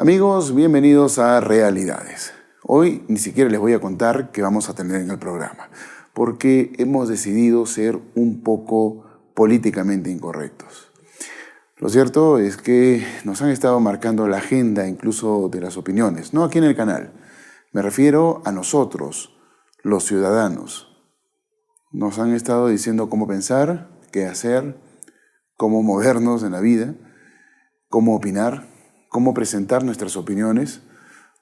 Amigos, bienvenidos a Realidades. Hoy ni siquiera les voy a contar qué vamos a tener en el programa, porque hemos decidido ser un poco políticamente incorrectos. Lo cierto es que nos han estado marcando la agenda incluso de las opiniones, no aquí en el canal. Me refiero a nosotros, los ciudadanos. Nos han estado diciendo cómo pensar, qué hacer, cómo movernos en la vida, cómo opinar, cómo presentar nuestras opiniones,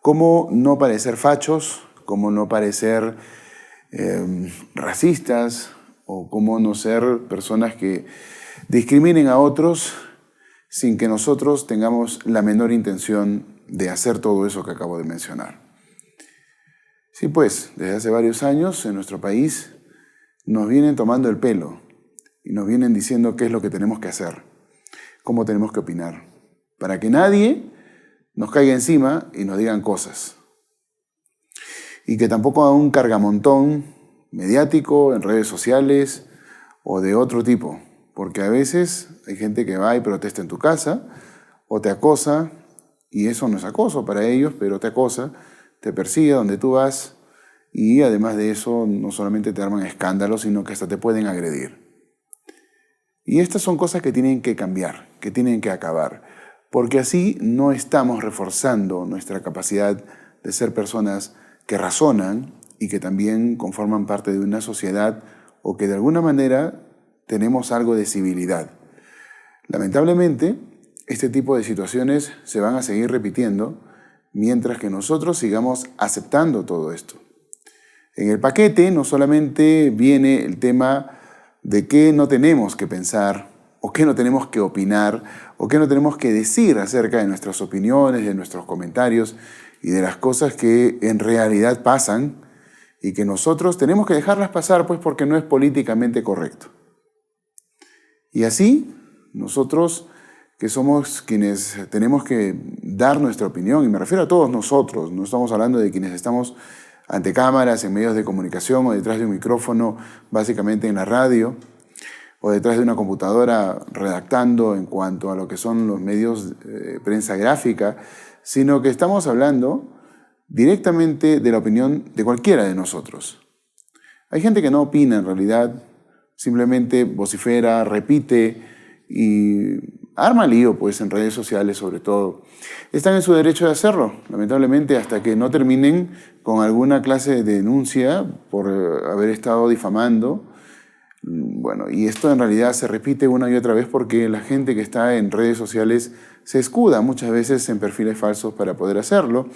cómo no parecer fachos, cómo no parecer racistas o cómo no ser personas que discriminen a otros sin que nosotros tengamos la menor intención de hacer todo eso que acabo de mencionar. Sí, pues, desde hace varios años en nuestro país nos vienen tomando el pelo y nos vienen diciendo qué es lo que tenemos que hacer, cómo tenemos que opinar, para que nadie nos caiga encima y nos digan cosas. Y que tampoco haga un cargamontón mediático en redes sociales o de otro tipo, porque a veces hay gente que va y protesta en tu casa o te acosa, y eso no es acoso para ellos, pero te acosa, te persigue donde tú vas, y además de eso no solamente te arman escándalos, sino que hasta te pueden agredir. Y estas son cosas que tienen que cambiar, que tienen que acabar, porque así no estamos reforzando nuestra capacidad de ser personas que razonan y que también conforman parte de una sociedad o que de alguna manera tenemos algo de civilidad. Lamentablemente, este tipo de situaciones se van a seguir repitiendo mientras que nosotros sigamos aceptando todo esto. En el paquete no solamente viene el tema de qué no tenemos que pensar, o qué no tenemos que opinar, o qué no tenemos que decir acerca de nuestras opiniones, de nuestros comentarios y de las cosas que en realidad pasan y que nosotros tenemos que dejarlas pasar pues porque no es políticamente correcto. Y así, nosotros que somos quienes tenemos que dar nuestra opinión, y me refiero a todos nosotros, no estamos hablando de quienes estamos ante cámaras, en medios de comunicación o detrás de un micrófono, básicamente en la radio, o detrás de una computadora redactando en cuanto a lo que son los medios de prensa gráfica, sino que estamos hablando directamente de la opinión de cualquiera de nosotros. Hay gente que no opina en realidad, simplemente vocifera, repite y arma lío pues en redes sociales sobre todo. Están en su derecho de hacerlo, lamentablemente, hasta que no terminen con alguna clase de denuncia por haber estado difamando. Bueno, y esto en realidad se repite una y otra vez porque la gente que está en redes sociales se escuda muchas veces en perfiles falsos para poder hacerlo,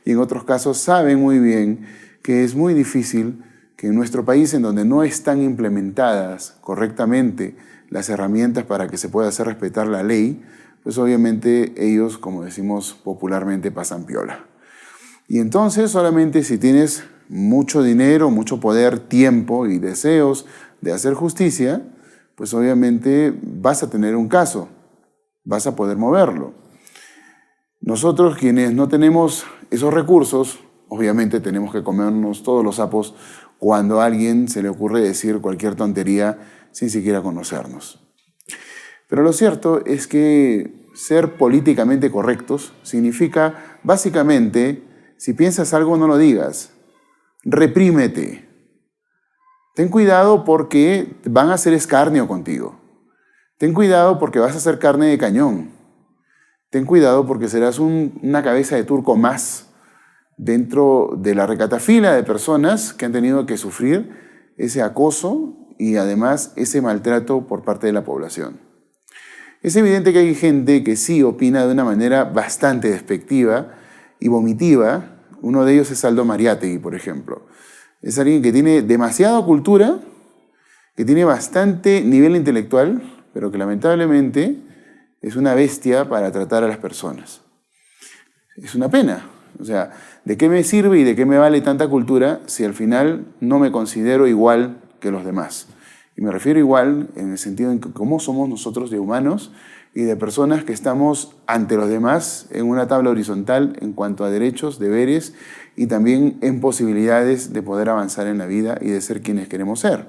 y en otros casos saben muy bien que es muy difícil que en nuestro país, en donde no están implementadas correctamente las herramientas para que se pueda hacer respetar la ley, pues obviamente ellos, como decimos popularmente, pasan piola. Y entonces solamente si tienes mucho dinero, mucho poder, tiempo y deseos de hacer justicia, pues obviamente vas a tener un caso, vas a poder moverlo. Nosotros quienes no tenemos esos recursos, obviamente tenemos que comernos todos los sapos cuando a alguien se le ocurre decir cualquier tontería sin siquiera conocernos. Pero lo cierto es que ser políticamente correctos significa básicamente, si piensas algo no lo digas, reprímete. Ten cuidado porque van a hacer escarnio contigo. Ten cuidado porque vas a ser carne de cañón. Ten cuidado porque serás una cabeza de turco más dentro de la recatafila de personas que han tenido que sufrir ese acoso y además ese maltrato por parte de la población. Es evidente que hay gente que sí opina de una manera bastante despectiva y vomitiva. Uno de ellos es Aldo Mariátegui, por ejemplo. Es alguien que tiene demasiada cultura, que tiene bastante nivel intelectual, pero que lamentablemente es una bestia para tratar a las personas. Es una pena. O sea, ¿de qué me sirve y de qué me vale tanta cultura si al final no me considero igual que los demás? Y me refiero igual en el sentido en que cómo somos nosotros de humanos y de personas que estamos ante los demás en una tabla horizontal en cuanto a derechos, deberes y también en posibilidades de poder avanzar en la vida y de ser quienes queremos ser.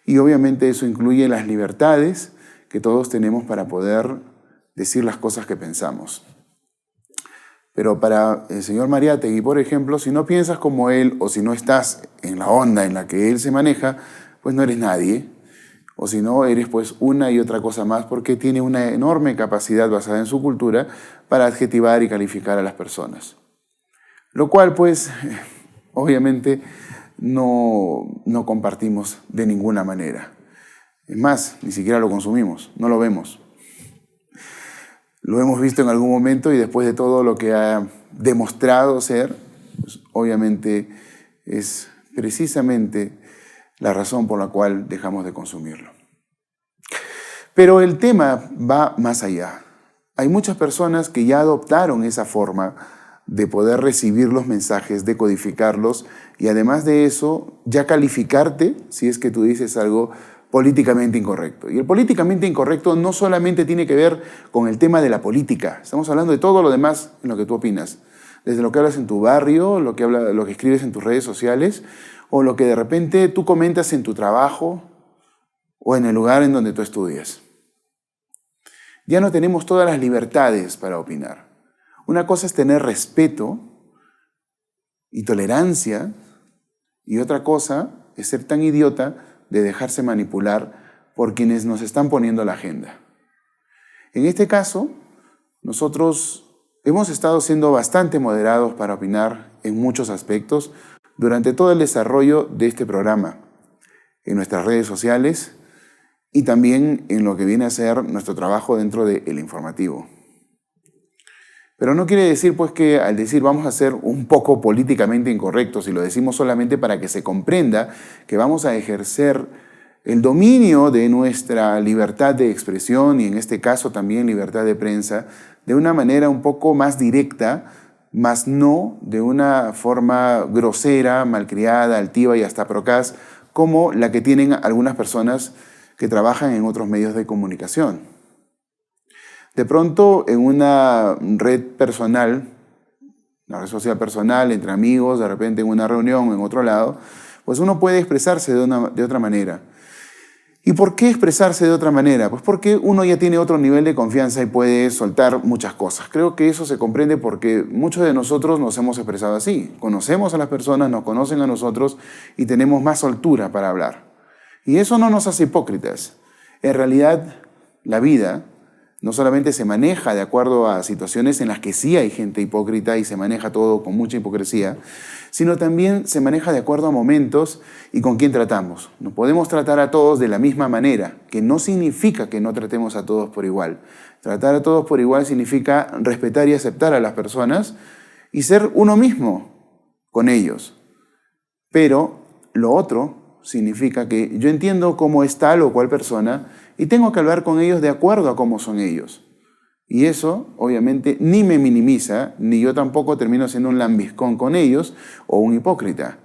Y obviamente eso incluye las libertades que todos tenemos para poder decir las cosas que pensamos. Pero para el señor Mariátegui, por ejemplo, si no piensas como él o si no estás en la onda en la que él se maneja, pues no eres nadie. O si no, eres pues una y otra cosa más porque tiene una enorme capacidad basada en su cultura para adjetivar y calificar a las personas. Lo cual pues obviamente no compartimos de ninguna manera. Es más, ni siquiera lo consumimos, no lo vemos. Lo hemos visto en algún momento y después de todo lo que ha demostrado ser, pues obviamente es precisamente la razón por la cual dejamos de consumirlo. Pero el tema va más allá. Hay muchas personas que ya adoptaron esa forma de poder recibir los mensajes, de codificarlos y además de eso, ya calificarte si es que tú dices algo políticamente incorrecto. Y el políticamente incorrecto no solamente tiene que ver con el tema de la política, estamos hablando de todo lo demás en lo que tú opinas. Desde lo que hablas en tu barrio, lo que escribes en tus redes sociales, o lo que de repente tú comentas en tu trabajo o en el lugar en donde tú estudias. Ya no tenemos todas las libertades para opinar. Una cosa es tener respeto y tolerancia, y otra cosa es ser tan idiota de dejarse manipular por quienes nos están poniendo la agenda. En este caso, nosotros hemos estado siendo bastante moderados para opinar en muchos aspectos durante todo el desarrollo de este programa, en nuestras redes sociales y también en lo que viene a ser nuestro trabajo dentro del informativo. Pero no quiere decir pues que al decir vamos a ser un poco políticamente incorrectos, y lo decimos solamente para que se comprenda que vamos a ejercer el dominio de nuestra libertad de expresión y en este caso también libertad de prensa de una manera un poco más directa, más no de una forma grosera, malcriada, altiva y hasta procaz como la que tienen algunas personas que trabajan en otros medios de comunicación. De pronto, en una red personal, una red social personal, entre amigos, de repente en una reunión o en otro lado, pues uno puede expresarse de otra manera. ¿Y por qué expresarse de otra manera? Pues porque uno ya tiene otro nivel de confianza y puede soltar muchas cosas. Creo que eso se comprende porque muchos de nosotros nos hemos expresado así. Conocemos a las personas, nos conocen a nosotros y tenemos más soltura para hablar. Y eso no nos hace hipócritas. En realidad, la vida no solamente se maneja de acuerdo a situaciones en las que sí hay gente hipócrita y se maneja todo con mucha hipocresía, sino también se maneja de acuerdo a momentos y con quién tratamos. No podemos tratar a todos de la misma manera, que no significa que no tratemos a todos por igual. Tratar a todos por igual significa respetar y aceptar a las personas y ser uno mismo con ellos. Pero lo otro significa que yo entiendo cómo es tal o cual persona y tengo que hablar con ellos de acuerdo a cómo son ellos. Y eso, obviamente, ni me minimiza, ni yo tampoco termino siendo un lambiscón con ellos o un hipócrita.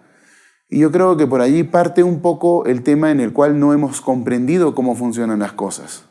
Y yo creo que por allí parte un poco el tema en el cual no hemos comprendido cómo funcionan las cosas.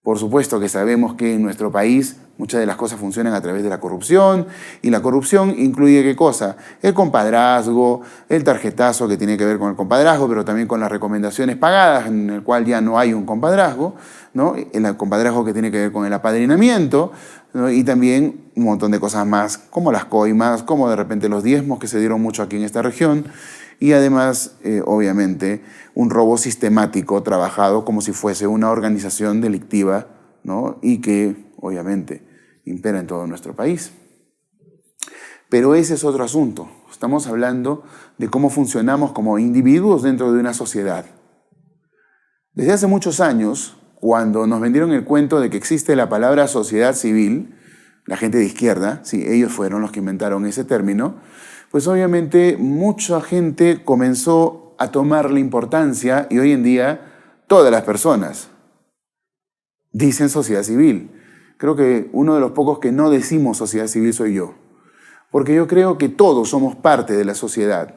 Por supuesto que sabemos que en nuestro país muchas de las cosas funcionan a través de la corrupción, y la corrupción incluye ¿qué cosa? El compadrazgo, el tarjetazo que tiene que ver con el compadrazgo, pero también con las recomendaciones pagadas, en el cual ya no hay un compadrazgo, ¿no? El compadrazgo que tiene que ver con el apadrinamiento, ¿no? Y también un montón de cosas más, como las coimas, como de repente los diezmos que se dieron mucho aquí en esta región, y además, obviamente, un robo sistemático trabajado como si fuese una organización delictiva, ¿no? Y que, obviamente, impera en todo nuestro país. Pero ese es otro asunto. Estamos hablando de cómo funcionamos como individuos dentro de una sociedad. Desde hace muchos años, cuando nos vendieron el cuento de que existe la palabra sociedad civil, la gente de izquierda, sí, ellos fueron los que inventaron ese término, pues obviamente mucha gente comenzó a tomarle importancia y hoy en día todas las personas dicen sociedad civil. Creo que uno de los pocos que no decimos sociedad civil soy yo, porque yo creo que todos somos parte de la sociedad.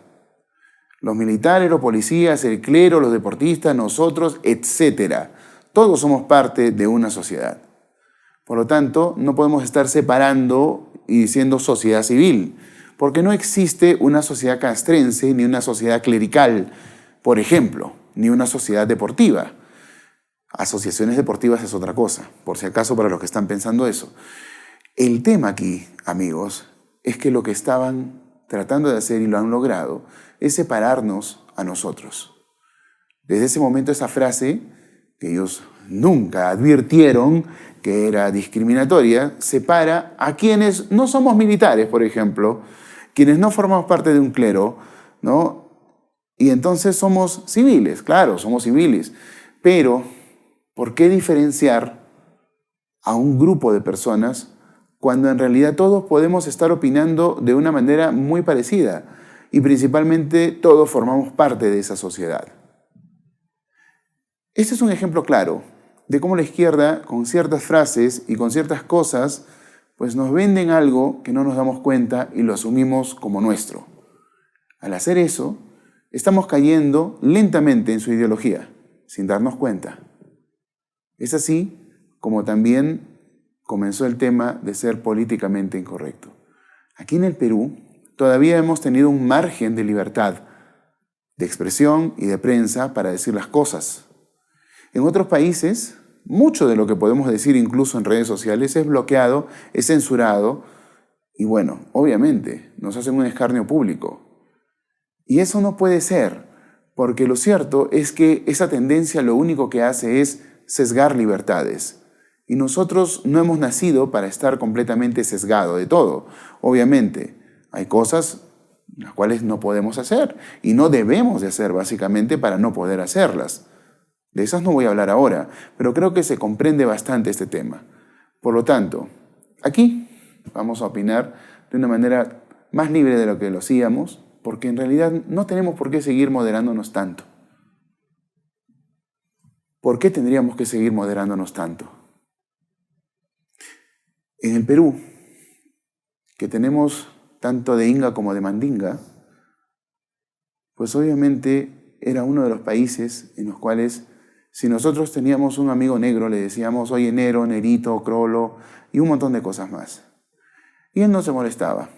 Los militares, los policías, el clero, los deportistas, nosotros, etc. Todos somos parte de una sociedad. Por lo tanto, no podemos estar separando y diciendo sociedad civil, porque no existe una sociedad castrense ni una sociedad clerical, por ejemplo, ni una sociedad deportiva. Asociaciones deportivas es otra cosa, por si acaso para los que están pensando eso. El tema aquí, amigos, es que lo que estaban tratando de hacer y lo han logrado es separarnos a nosotros. Desde ese momento esa frase, que ellos nunca advirtieron que era discriminatoria, separa a quienes no somos militares, por ejemplo, quienes no formamos parte de un clero, ¿no? Y entonces somos civiles, claro, somos civiles, pero ¿por qué diferenciar a un grupo de personas cuando en realidad todos podemos estar opinando de una manera muy parecida y principalmente todos formamos parte de esa sociedad? Este es un ejemplo claro de cómo la izquierda, con ciertas frases y con ciertas cosas, pues nos venden algo que no nos damos cuenta y lo asumimos como nuestro. Al hacer eso, estamos cayendo lentamente en su ideología, sin darnos cuenta. Es así como también comenzó el tema de ser políticamente incorrecto. Aquí en el Perú todavía hemos tenido un margen de libertad, de expresión y de prensa para decir las cosas. En otros países, mucho de lo que podemos decir incluso en redes sociales es bloqueado, es censurado y bueno, obviamente nos hacen un escarnio público. Y eso no puede ser, porque lo cierto es que esa tendencia lo único que hace es sesgar libertades. Y nosotros no hemos nacido para estar completamente sesgado de todo. Obviamente, hay cosas las cuales no podemos hacer y no debemos de hacer básicamente para no poder hacerlas. De esas no voy a hablar ahora, pero creo que se comprende bastante este tema. Por lo tanto, aquí vamos a opinar de una manera más libre de lo que lo hacíamos, porque en realidad no tenemos por qué seguir moderándonos tanto. ¿Por qué tendríamos que seguir moderándonos tanto? En el Perú, que tenemos tanto de Inga como de Mandinga, pues obviamente era uno de los países en los cuales si nosotros teníamos un amigo negro le decíamos oye negro, negrito, crolo y un montón de cosas más. Y él no se molestaba.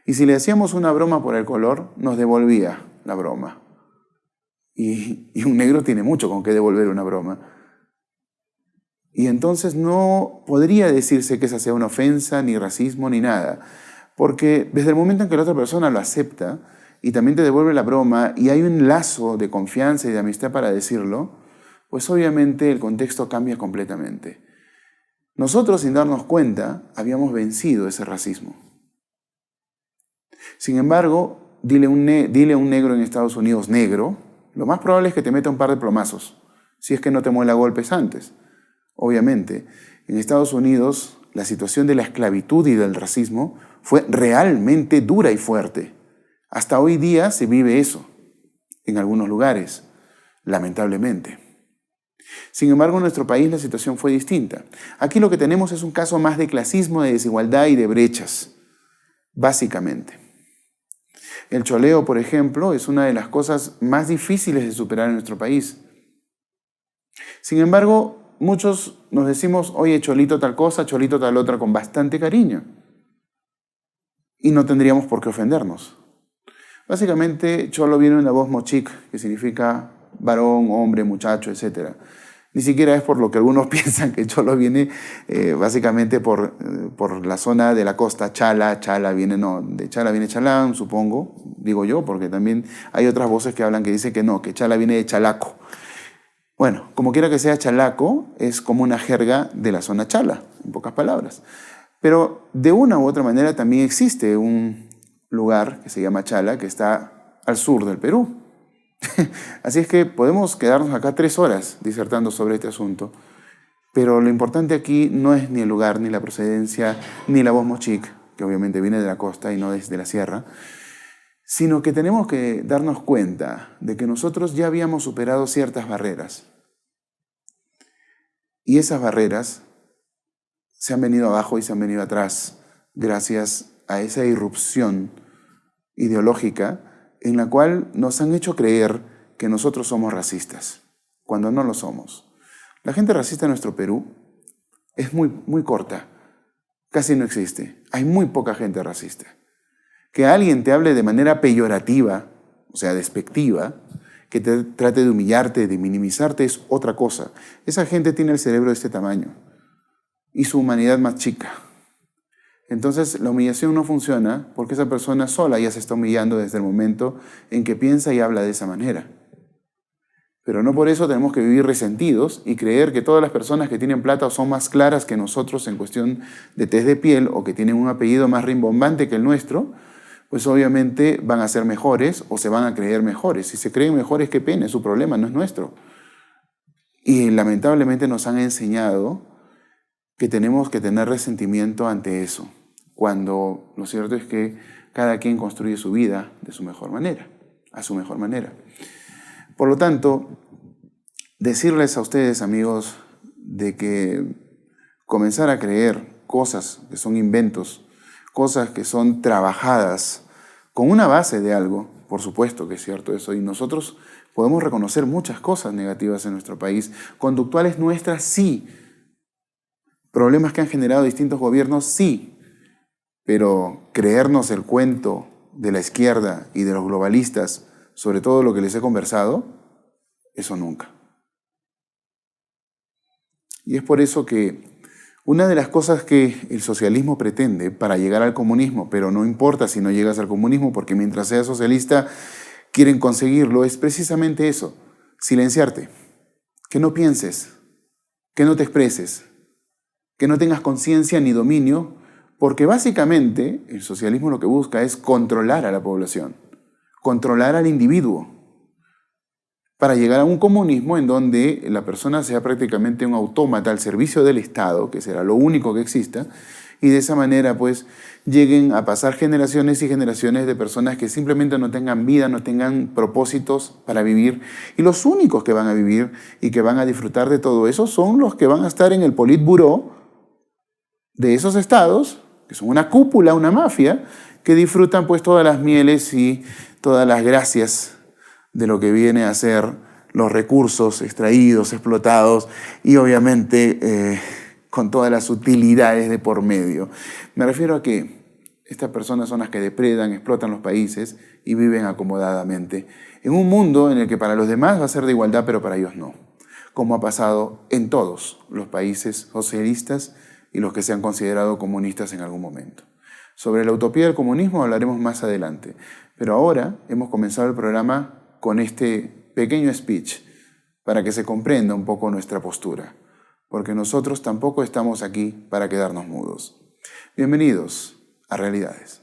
Y si le hacíamos una broma por el color, nos devolvía la broma. Y un negro tiene mucho con qué devolver una broma. Y entonces no podría decirse que esa sea una ofensa, ni racismo, ni nada. Porque desde el momento en que la otra persona lo acepta y también te devuelve la broma y hay un lazo de confianza y de amistad para decirlo, pues obviamente el contexto cambia completamente. Nosotros, sin darnos cuenta, habíamos vencido ese racismo. Sin embargo, dile a un negro en Estados Unidos negro, lo más probable es que te meta un par de plomazos, si es que no te muela golpes antes. Obviamente, en Estados Unidos la situación de la esclavitud y del racismo fue realmente dura y fuerte. Hasta hoy día se vive eso, en algunos lugares, lamentablemente. Sin embargo, en nuestro país la situación fue distinta. Aquí lo que tenemos es un caso más de clasismo, de desigualdad y de brechas, básicamente. El choleo, por ejemplo, es una de las cosas más difíciles de superar en nuestro país. Sin embargo, muchos nos decimos, oye, cholito tal cosa, cholito tal otra, con bastante cariño. Y no tendríamos por qué ofendernos. Básicamente, cholo viene de una voz mochic, que significa varón, hombre, muchacho, etc. Ni siquiera es por lo que algunos piensan que cholo viene básicamente por la zona de la costa. Chala viene, no, de chala viene chalán, supongo, digo yo, porque también hay otras voces que hablan que dicen que no, que chala viene de chalaco. Bueno, como quiera que sea, chalaco es como una jerga de la zona chala, en pocas palabras. Pero de una u otra manera también existe un lugar que se llama Chala, que está al sur del Perú. Así es que podemos quedarnos acá 3 horas disertando sobre este asunto, pero lo importante aquí no es ni el lugar, ni la procedencia, ni la voz mochic, que obviamente viene de la costa y no desde la sierra, sino que tenemos que darnos cuenta de que nosotros ya habíamos superado ciertas barreras. Y esas barreras se han venido abajo y se han venido atrás gracias a esa irrupción ideológica en la cual nos han hecho creer que nosotros somos racistas, cuando no lo somos. La gente racista en nuestro Perú es muy corta, casi no existe. Hay muy poca gente racista. Que alguien te hable de manera peyorativa, o sea, despectiva, que te trate de humillarte, de minimizarte, es otra cosa. Esa gente tiene el cerebro de este tamaño y su humanidad más chica. Entonces la humillación no funciona porque esa persona sola ya se está humillando desde el momento en que piensa y habla de esa manera. Pero no por eso tenemos que vivir resentidos y creer que todas las personas que tienen plata son más claras que nosotros en cuestión de tez de piel o que tienen un apellido más rimbombante que el nuestro, pues obviamente van a ser mejores o se van a creer mejores. Si se creen mejores, qué pena, es su problema, no es nuestro. Y lamentablemente nos han enseñado que tenemos que tener resentimiento ante eso, cuando lo cierto es que cada quien construye su vida de su mejor manera, a su mejor manera. Por lo tanto, decirles a ustedes, amigos, de que comenzar a creer cosas que son inventos, cosas que son trabajadas con una base de algo, por supuesto que es cierto eso, y nosotros podemos reconocer muchas cosas negativas en nuestro país, conductuales nuestras sí, problemas que han generado distintos gobiernos sí, pero creernos el cuento de la izquierda y de los globalistas sobre todo lo que les he conversado, eso nunca. Y es por eso que una de las cosas que el socialismo pretende para llegar al comunismo, pero no importa si no llegas al comunismo, porque mientras seas socialista quieren conseguirlo, es precisamente eso, silenciarte, que no pienses, que no te expreses, que no tengas conciencia ni dominio, porque básicamente el socialismo lo que busca es controlar a la población, controlar al individuo, para llegar a un comunismo en donde la persona sea prácticamente un autómata al servicio del Estado, que será lo único que exista, y de esa manera pues lleguen a pasar generaciones y generaciones de personas que simplemente no tengan vida, no tengan propósitos para vivir, y los únicos que van a vivir y que van a disfrutar de todo eso son los que van a estar en el Politburó de esos estados, que son una cúpula, una mafia, que disfrutan pues todas las mieles y todas las gracias de lo que viene a ser los recursos extraídos, explotados y obviamente con todas las utilidades de por medio. Me refiero a que estas personas son las que depredan, explotan los países y viven acomodadamente en un mundo en el que para los demás va a ser de igualdad, pero para ellos no, como ha pasado en todos los países socialistas y los que se han considerado comunistas en algún momento. Sobre la utopía del comunismo hablaremos más adelante, pero ahora hemos comenzado el programa con este pequeño speech para que se comprenda un poco nuestra postura, porque nosotros tampoco estamos aquí para quedarnos mudos. Bienvenidos a Realidades.